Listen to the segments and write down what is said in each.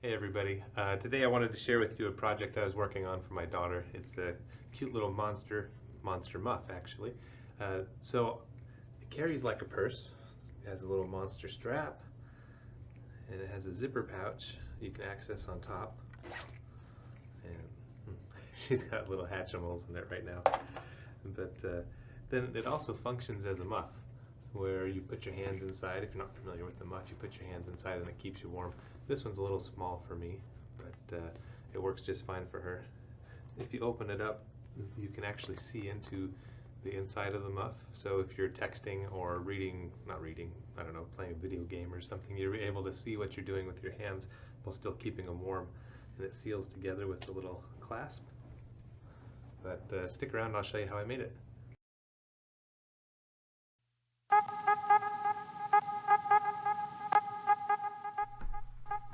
Hey everybody. Today I wanted to share with you a project I was working on for my daughter. It's a cute little monster muff actually. So it carries like a purse. It has a little monster strap and it has a zipper pouch you can access on top. And she's got little Hatchimals in it right now. But then it also functions as a muff where you put your hands inside. If you're not familiar with the muff, you put your hands inside and it keeps you warm. This one's a little small for me, but it works just fine for her. If you open it up, you can actually see into the inside of the muff. So if you're texting or not reading, I don't know, playing a video game or something, you're able to see what you're doing with your hands while still keeping them warm. And it seals together with a little clasp. But stick around, I'll show you how I made it.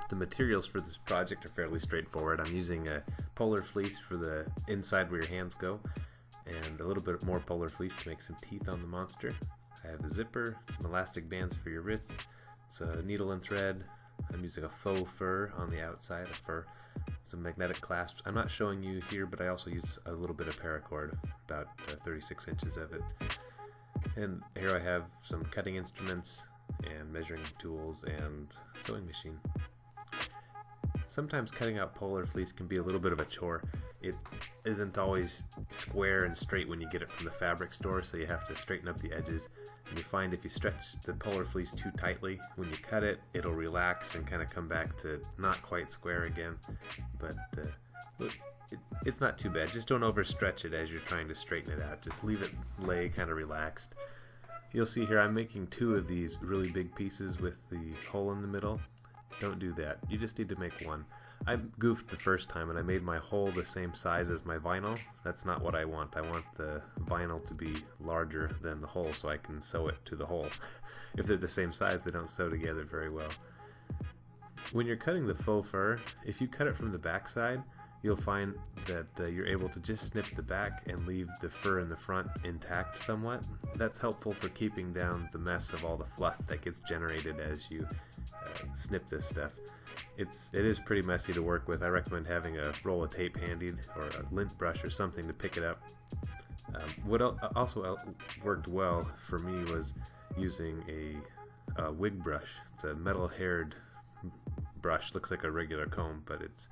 The materials for this project are fairly straightforward. I'm using a polar fleece for the inside where your hands go, and a little bit more polar fleece to make some teeth on the monster. I have a zipper, some elastic bands for your wrists, it's a needle and thread. I'm using a faux fur on the outside, some magnetic clasps. I'm not showing you here, but I also use a little bit of paracord, about 36 inches of it. And here I have some cutting instruments and measuring tools and sewing machine. Sometimes cutting out polar fleece can be a little bit of a chore. It isn't always square and straight when you get it from the fabric store, so you have to straighten up the edges. And you find if you stretch the polar fleece too tightly, when you cut it, it'll relax and kind of come back to not quite square again. But it's not too bad. Just don't overstretch it as you're trying to straighten it out. Just leave it lay kind of relaxed. You'll see here I'm making two of these really big pieces with the hole in the middle. Don't do that. You just need to make one. I goofed the first time and I made my hole the same size as my vinyl. That's not what I want. I want the vinyl to be larger than the hole so I can sew it to the hole. If they're the same size, they don't sew together very well. When you're cutting the faux fur, if you cut it from the back side, you'll find that you're able to just snip the back and leave the fur in the front intact somewhat. That's helpful for keeping down the mess of all the fluff that gets generated as you snip this stuff. It is pretty messy to work with. I recommend having a roll of tape handy or a lint brush or something to pick it up. What also worked well for me was using a wig brush. It's a metal haired brush, looks like a regular comb, but it's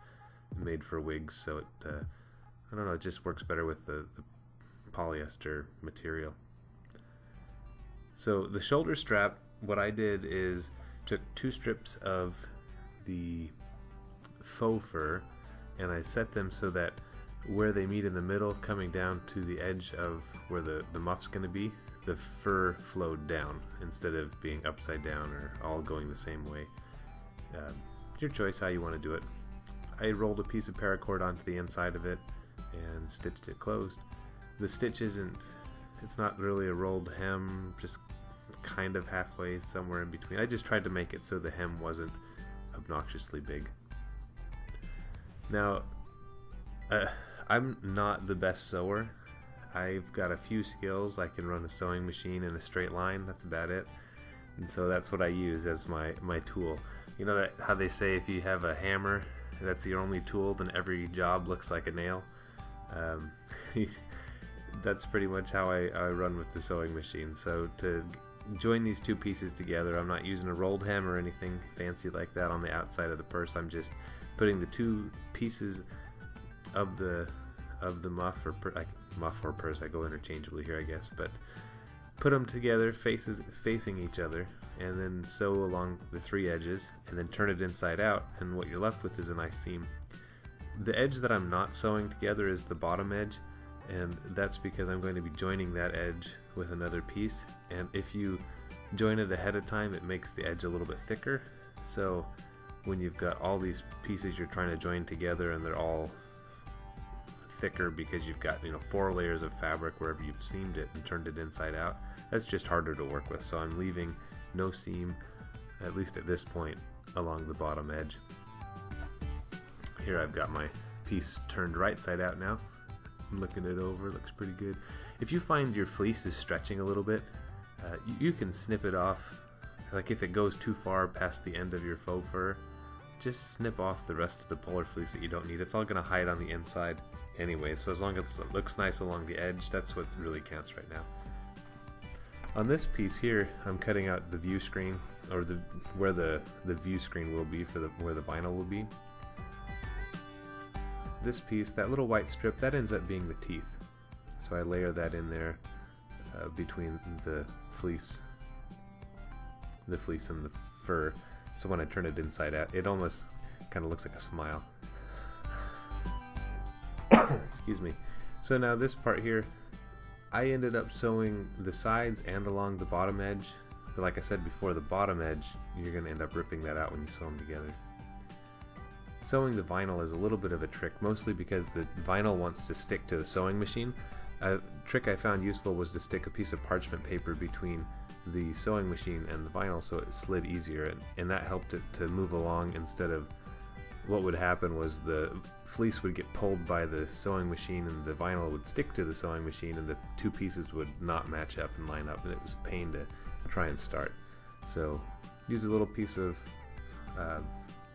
made for wigs, so it I don't know, it just works better with the polyester material. So the shoulder strap, what I did is took two strips of the faux fur and I set them so that where they meet in the middle, coming down to the edge of where the muff's going to be, the fur flowed down instead of being upside down or all going the same way. Your choice how you want to do it. I rolled a piece of paracord onto the inside of it and stitched it closed. The stitch it's not really a rolled hem, just kind of halfway, somewhere in between. I just tried to make it so the hem wasn't obnoxiously big. Now, I'm not the best sewer. I've got a few skills. I can run a sewing machine in a straight line, that's about it. And so that's what I use as my tool. You know how they say if you have a hammer, that's your only tool, then every job looks like a nail. That's pretty much how I run with the sewing machine. So to join these two pieces together, I'm not using a rolled hem or anything fancy like that on the outside of the purse. I'm just putting the two pieces of the muff or purse, I go interchangeably here I guess, but put them together facing each other and then sew along the three edges and then turn it inside out, and what you're left with is a nice seam. The edge that I'm not sewing together is the bottom edge, and that's because I'm going to be joining that edge with another piece, and if you join it ahead of time it makes the edge a little bit thicker, so when you've got all these pieces you're trying to join together and they're all thicker because you've got 4 layers of fabric wherever you've seamed it and turned it inside out, that's just harder to work with. So I'm leaving no seam, at least at this point, along the bottom edge. Here I've got my piece turned right side out now. I'm looking it over, looks pretty good. If you find your fleece is stretching a little bit, you can snip it off. Like if it goes too far past the end of your faux fur, just snip off the rest of the polar fleece that you don't need. It's all going to hide on the inside anyway, so as long as it looks nice along the edge, that's what really counts right now. On this piece here, I'm cutting out the view screen, or where the view screen will be for where the vinyl will be. This piece, that little white strip, that ends up being the teeth. So I layer that in there between the fleece and the fur. So when I turn it inside out, it almost kind of looks like a smile. Excuse me. So now this part here, I ended up sewing the sides and along the bottom edge. But like I said before, the bottom edge, you're going to end up ripping that out when you sew them together. Sewing the vinyl is a little bit of a trick, mostly because the vinyl wants to stick to the sewing machine. A trick I found useful was to stick a piece of parchment paper between the sewing machine and the vinyl so it slid easier, and that helped it to move along. Instead of what would happen was the fleece would get pulled by the sewing machine and the vinyl would stick to the sewing machine, and the two pieces would not match up and line up, and it was a pain to try and start. So use a little piece of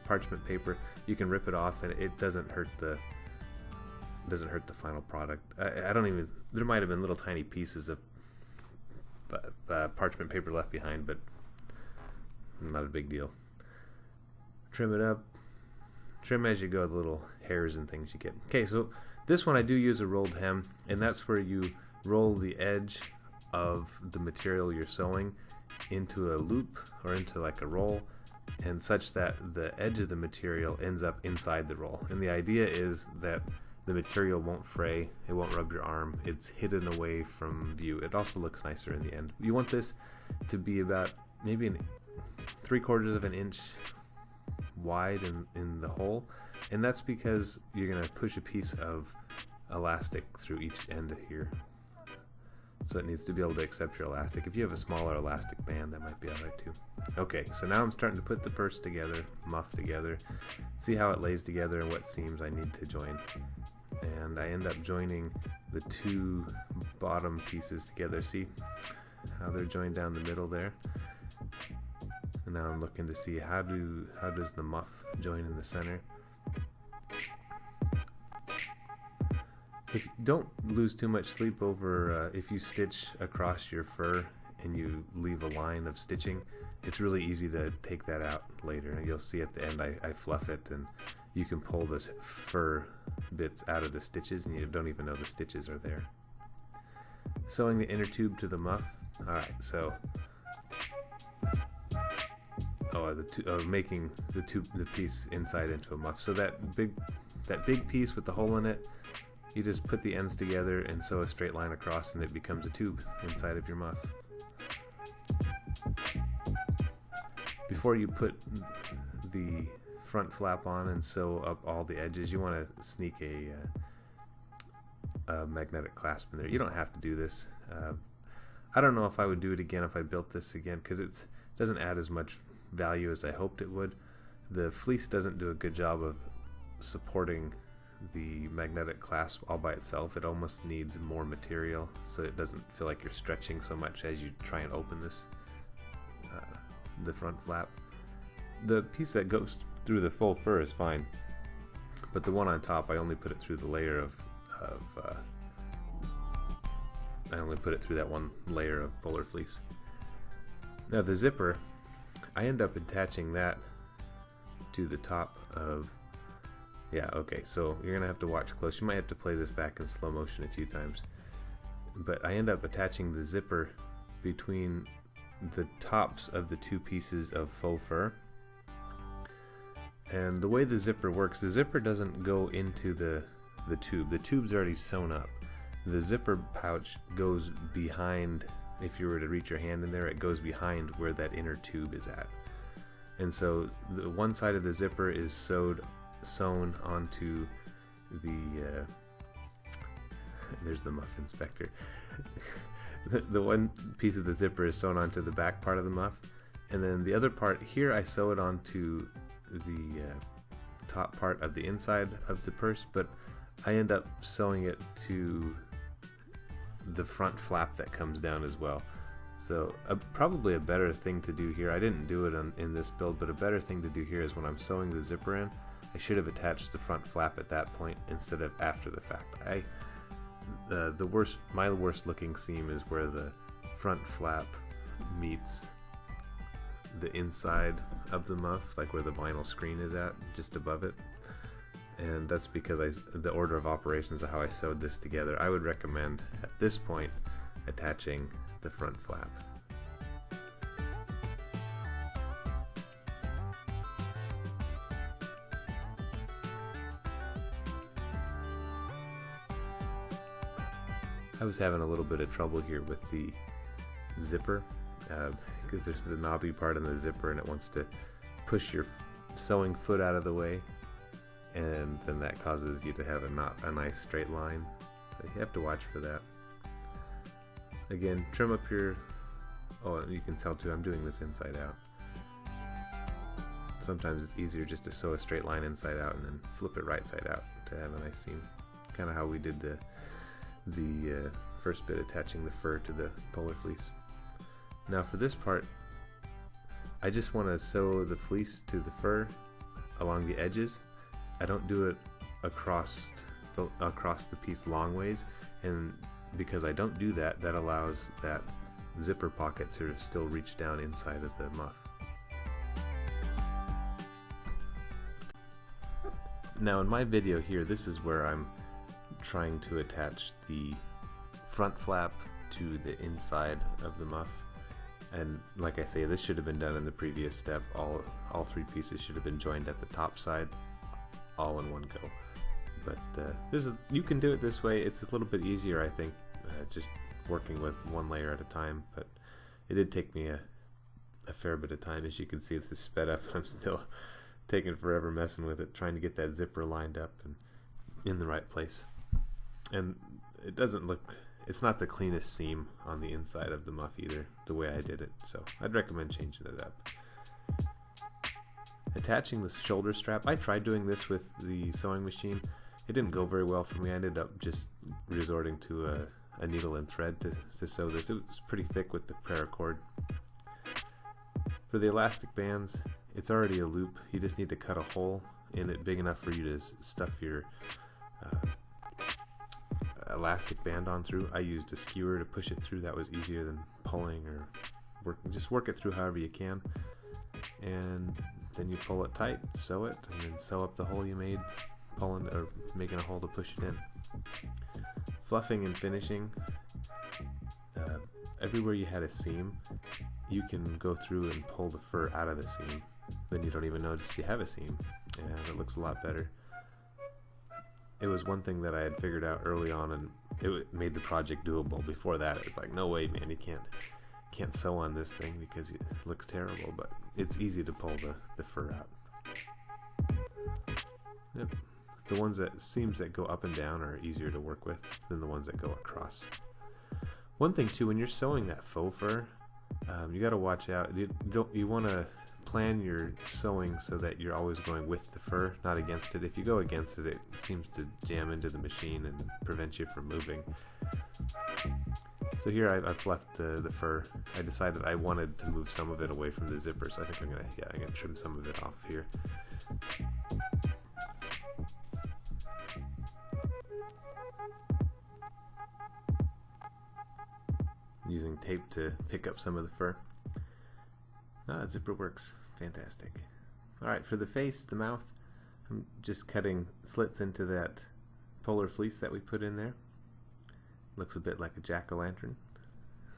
parchment paper. You can rip it off and it doesn't hurt the final product. I don't even, there might have been little tiny pieces of parchment paper left behind, but not a big deal. Trim it up. Trim as you go, the little hairs and things you get. Okay, so this one I do use a rolled hem, and that's where you roll the edge of the material you're sewing into a loop or into like a roll, and such that the edge of the material ends up inside the roll. And the idea is that the material won't fray, it won't rub your arm, it's hidden away from view. It also looks nicer in the end. You want this to be about maybe 3/4 of an inch wide in the hole, and that's because you're going to push a piece of elastic through each end here. So it needs to be able to accept your elastic. If you have a smaller elastic band, that might be alright too. Okay, so now I'm starting to put the purse together, muff together, see how it lays together and what seams I need to join. And I end up joining the two bottom pieces together. See how they're joined down the middle there? And now I'm looking to see how does the muff join in the center. Don't lose too much sleep over if you stitch across your fur and you leave a line of stitching. It's really easy to take that out later, and you'll see at the end I fluff it, and you can pull this fur bits out of the stitches and you don't even know the stitches are there. Sewing the inner tube to the muff. Alright, so making the piece inside into a muff. So that big piece with the hole in it, you just put the ends together and sew a straight line across, and it becomes a tube inside of your muff. Before you put the front flap on and sew up all the edges, you want to sneak a magnetic clasp in there. You don't have to do this. I don't know if I would do it again if I built this again, because it doesn't add as much value as I hoped it would. The fleece doesn't do a good job of supporting the magnetic clasp all by itself. It almost needs more material so it doesn't feel like you're stretching so much as you try and open this the front flap. The piece that goes through the full fur is fine, but the one on top, I only put it through the layer I only put it through that one layer of polar fleece. Now the zipper, I end up attaching that to the top of, yeah, okay, so you're gonna have to watch close. You might have to play this back in slow motion a few times. But I end up attaching the zipper between the tops of the two pieces of faux fur. And the way the zipper works, the zipper doesn't go into the tube. The tube's already sewn up. The zipper pouch goes behind. If you were to reach your hand in there, it goes behind where that inner tube is at. And so the one side of the zipper is sewn onto the there's the muff inspector. The one piece of the zipper is sewn onto the back part of the muff, and then the other part here I sew it onto the top part of the inside of the purse, but I end up sewing it to the front flap that comes down as well. So probably a better thing to do here, I didn't do it in this build, but a better thing to do here is when I'm sewing the zipper in, I should have attached the front flap at that point instead of after the fact. My worst looking seam is where the front flap meets the inside of the muff, like where the vinyl screen is at, just above it. And that's because the order of operations of how I sewed this together. I would recommend at this point attaching the front flap. I was having a little bit of trouble here with the zipper because there's the knobby part in the zipper and it wants to push your sewing foot out of the way, and then that causes you to have a nice straight line. So you have to watch for that. Again, trim up your, oh, you can tell too I'm doing this inside out. Sometimes it's easier just to sew a straight line inside out and then flip it right side out to have a nice seam. Kind of how we did the first bit, attaching the fur to the polar fleece. Now for this part, I just want to sew the fleece to the fur along the edges. I don't do it across the piece long ways, and because I don't do that, that allows that zipper pocket to still reach down inside of the muff. Now in my video here, this is where I'm trying to attach the front flap to the inside of the muff, and like I say, this should have been done in the previous step. All three pieces should have been joined at the top side all in one go, but you can do it this way. It's a little bit easier, I think, just working with one layer at a time, but it did take me a fair bit of time. As you can see, this is sped up. I'm still taking forever messing with it, trying to get that zipper lined up and in the right place. And it doesn't look, it's not the cleanest seam on the inside of the muff either, the way I did it, so I'd recommend changing it up. Attaching the shoulder strap, I tried doing this with the sewing machine. It didn't go very well for me. I ended up just resorting to a needle and thread to sew this. It was pretty thick with the paracord. For the elastic bands, it's already a loop. You just need to cut a hole in it big enough for you to stuff your elastic band on through. I used a skewer to push it through. That was easier than pulling or just work it through however you can. And then you pull it tight, sew it, and then sew up the hole you made, pulling or making a hole to push it in. Fluffing and finishing. Everywhere you had a seam, you can go through and pull the fur out of the seam. Then you don't even notice you have a seam, and it looks a lot better. It was one thing that I had figured out early on, and it made the project doable. Before that, it's like, no way, man, you can't sew on this thing because it looks terrible, but it's easy to pull the fur out. Yep. The seams that go up and down are easier to work with than the ones that go across. One thing too, when you're sewing that faux fur, you got to watch out. You want to plan your sewing so that you're always going with the fur, not against it. If you go against it, it seems to jam into the machine and prevent you from moving. So here I've left the fur. I decided I wanted to move some of it away from the zipper, so I think I'm gonna trim some of it off here. Using tape to pick up some of the fur. Zipper works fantastic. Alright, for the face, the mouth, I'm just cutting slits into that polar fleece that we put in there. Looks a bit like a jack-o'-lantern.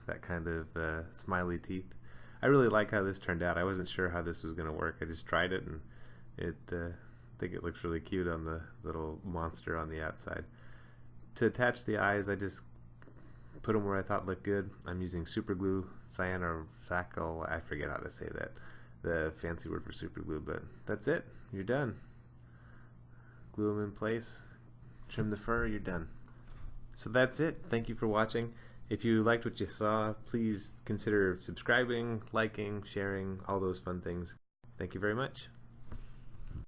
That kind of smiley teeth. I really like how this turned out. I wasn't sure how this was going to work. I just tried it, and I think it looks really cute on the little monster on the outside. To attach the eyes, I just put them where I thought looked good. I'm using super glue, cyanophthacol, I forget how to say that, the fancy word for super glue, but that's it. You're done. Glue them in place, trim the fur, you're done. So that's it. Thank you for watching. If you liked what you saw, please consider subscribing, liking, sharing, all those fun things. Thank you very much.